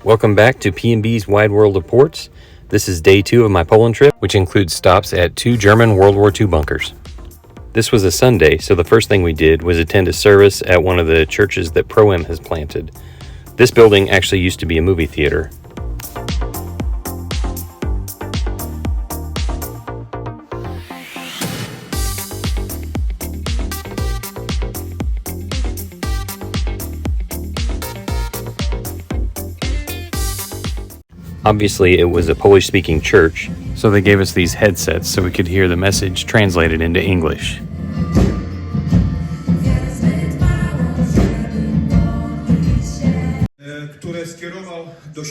Welcome back to P&B's Wide World of Ports. This is day 2 of my Poland trip, which includes stops at 2 German World War II bunkers. This was a Sunday, so the first thing we did was attend a service at one of the churches that Proem has planted. This building actually used to be a movie theater. Obviously, it was a Polish-speaking church, so they gave us these headsets so we could hear the message translated into English. Które skierował do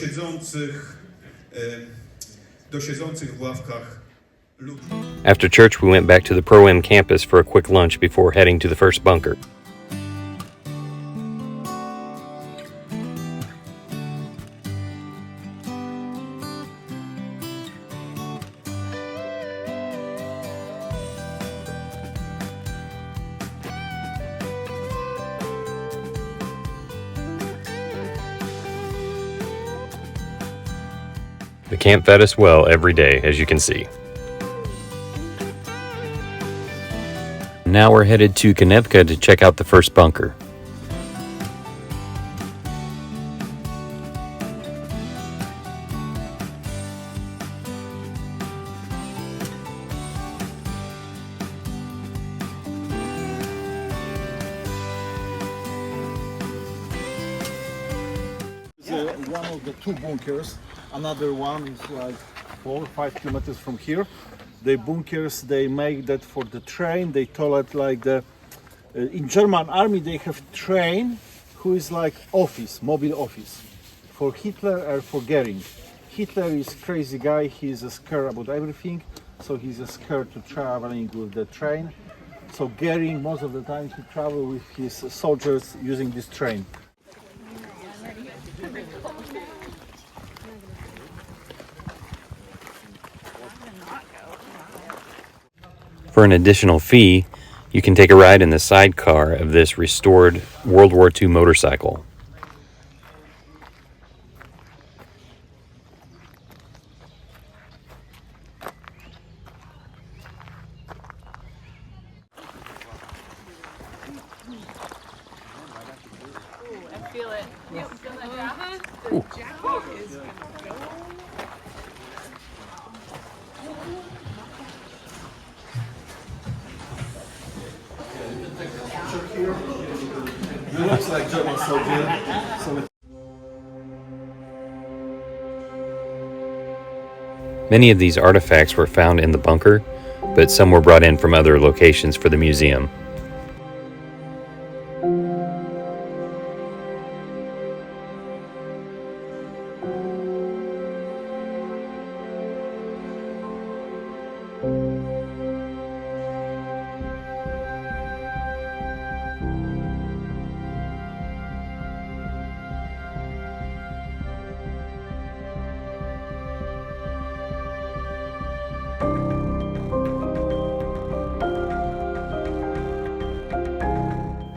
siedzących w ławkach ludzi. After church, we went back to the Proem campus for a quick lunch before heading to the first bunker. The camp fed us well every day, as you can see. Now we're headed to Konevka to check out the first bunker. One of the 2 bunkers. Another one is like 4 or 5 kilometers from here. The bunkers, they make that for the train. They call it like the in German army they have train who is like office, mobile office for Hitler or for Goering. Hitler is crazy guy. He's scared about everything, so he's scared to traveling with the train. So Goering most of the time he travel with his soldiers using this train. For an additional fee, you can take a ride in the sidecar of this restored World War II motorcycle. I feel it. Yep, feel that draft? The jacket is going. He looks like German soldier. Many of these artifacts were found in the bunker, but some were brought in from other locations for the museum.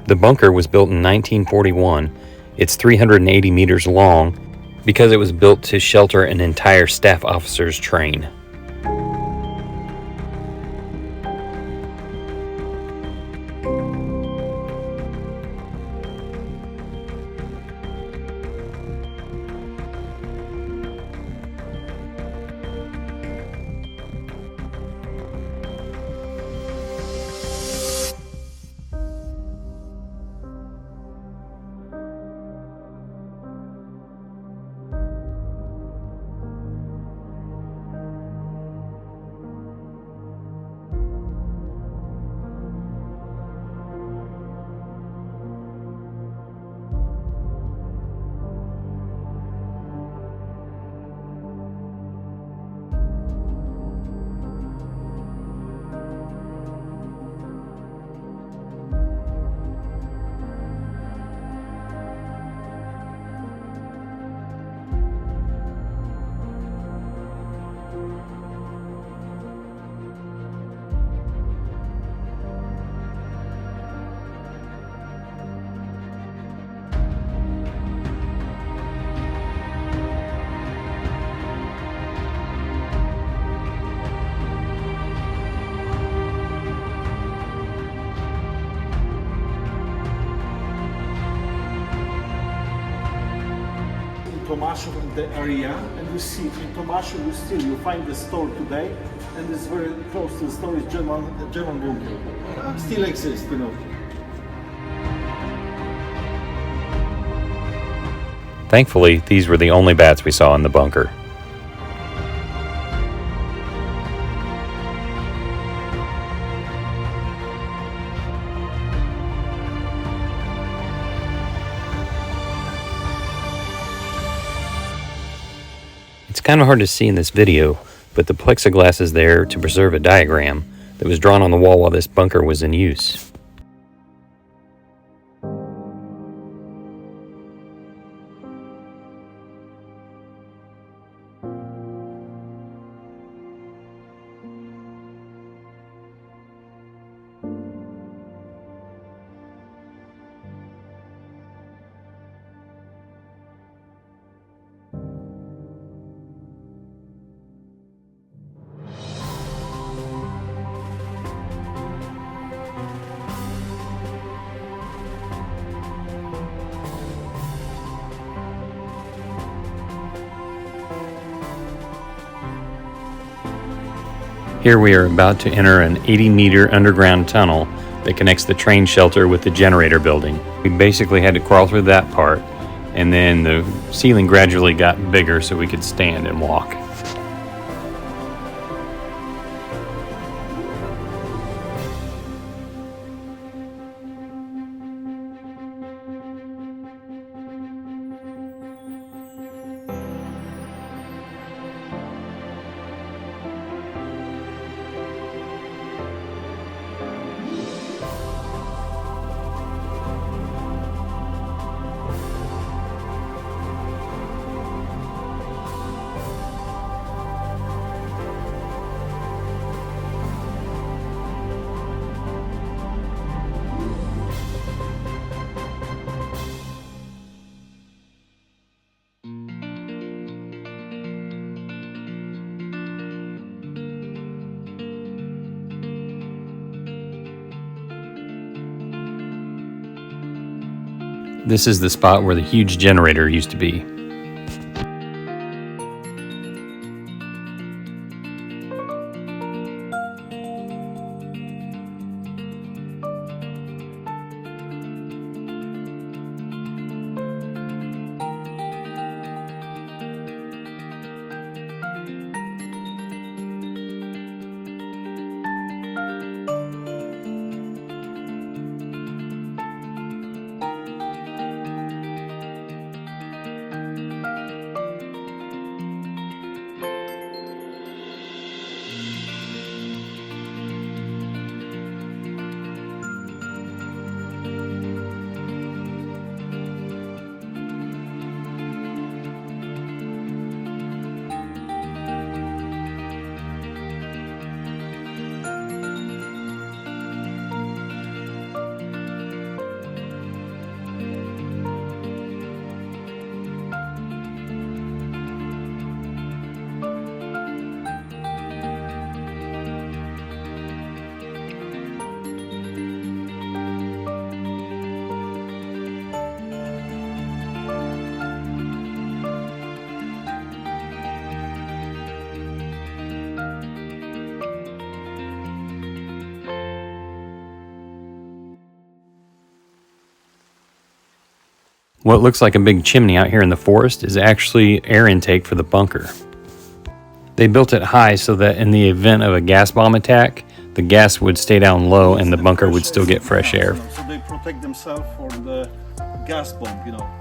The bunker was built in 1941. It's 380 meters long because it was built to shelter an entire staff officer's train. Tomashev in the area, and you see in Tomashev you find the store today, and it's very close to the store is German bunker. Still exists, you know. Thankfully, these were the only bats we saw in the bunker. It's kind of hard to see in this video, but the plexiglass is there to preserve a diagram that was drawn on the wall while this bunker was in use. Here we are about to enter an 80-meter underground tunnel that connects the train shelter with the generator building. We basically had to crawl through that part, and then the ceiling gradually got bigger so we could stand and walk. This is the spot where the huge generator used to be. What looks like a big chimney out here in the forest is actually air intake for the bunker. They built it high so that in the event of a gas bomb attack, the gas would stay down low and the bunker would still get fresh air. So they protect themselves from the gas bomb, you know.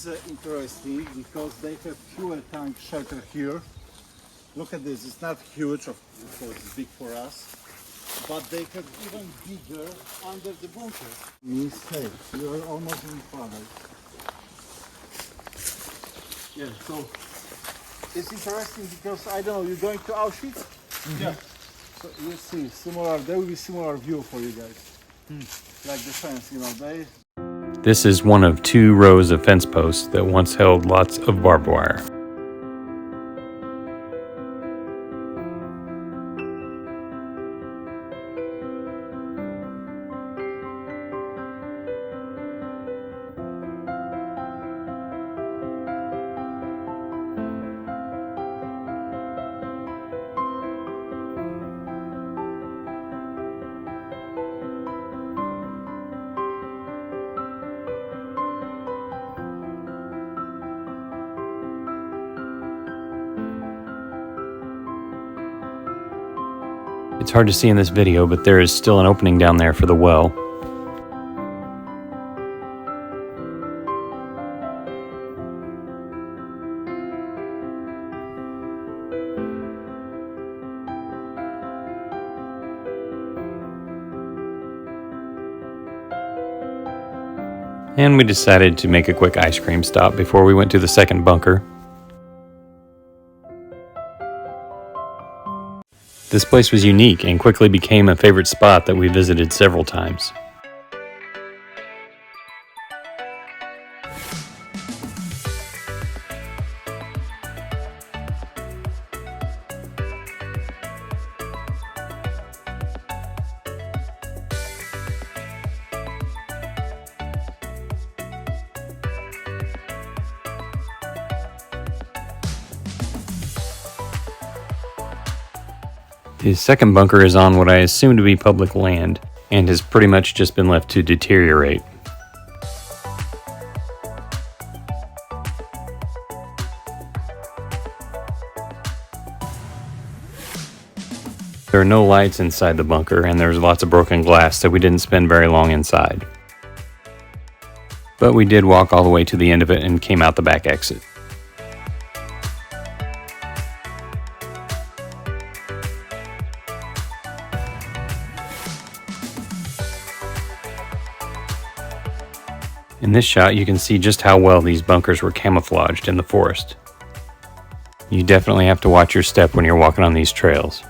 is interesting because they have fuel tank shelter here. Look at this, it's not huge, of course it's big for us, but they have even bigger under the bunker. Means safe, you are almost in paradise. Yeah, so it's interesting because I don't know, you're going to Auschwitz? Yeah. So you see, similar, there will be similar view for you guys. Like the fence, you know, they. This is one of 2 rows of fence posts that once held lots of barbed wire. It's hard to see in this video, but there is still an opening down there for the well. And we decided to make a quick ice cream stop before we went to the second bunker. This place was unique and quickly became a favorite spot that we visited several times. The second bunker is on what I assume to be public land and has pretty much just been left to deteriorate. There are no lights inside the bunker and there's lots of broken glass, so we didn't spend very long inside. But we did walk all the way to the end of it and came out the back exit. In this shot, you can see just how well these bunkers were camouflaged in the forest. You definitely have to watch your step when you're walking on these trails.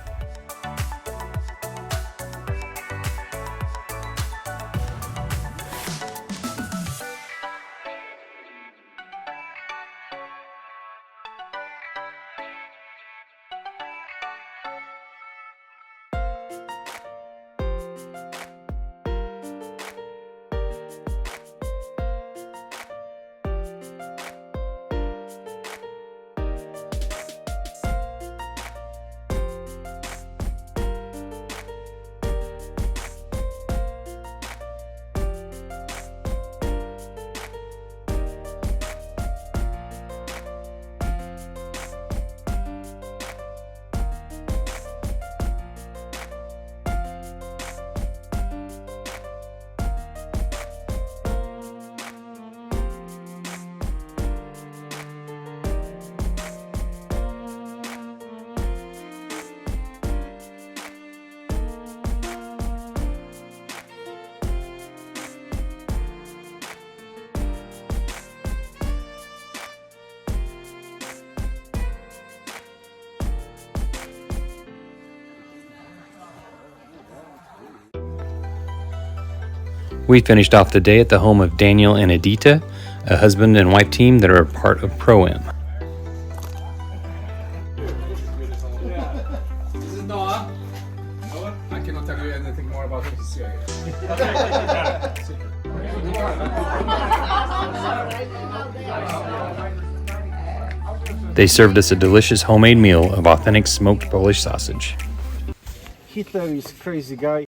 We finished off the day at the home of Daniel and Edita, a husband and wife team that are a part of Proem. This is Noah. I cannot tell you anything more about this here. They served us a delicious homemade meal of authentic smoked Polish sausage. Hitler is crazy guy.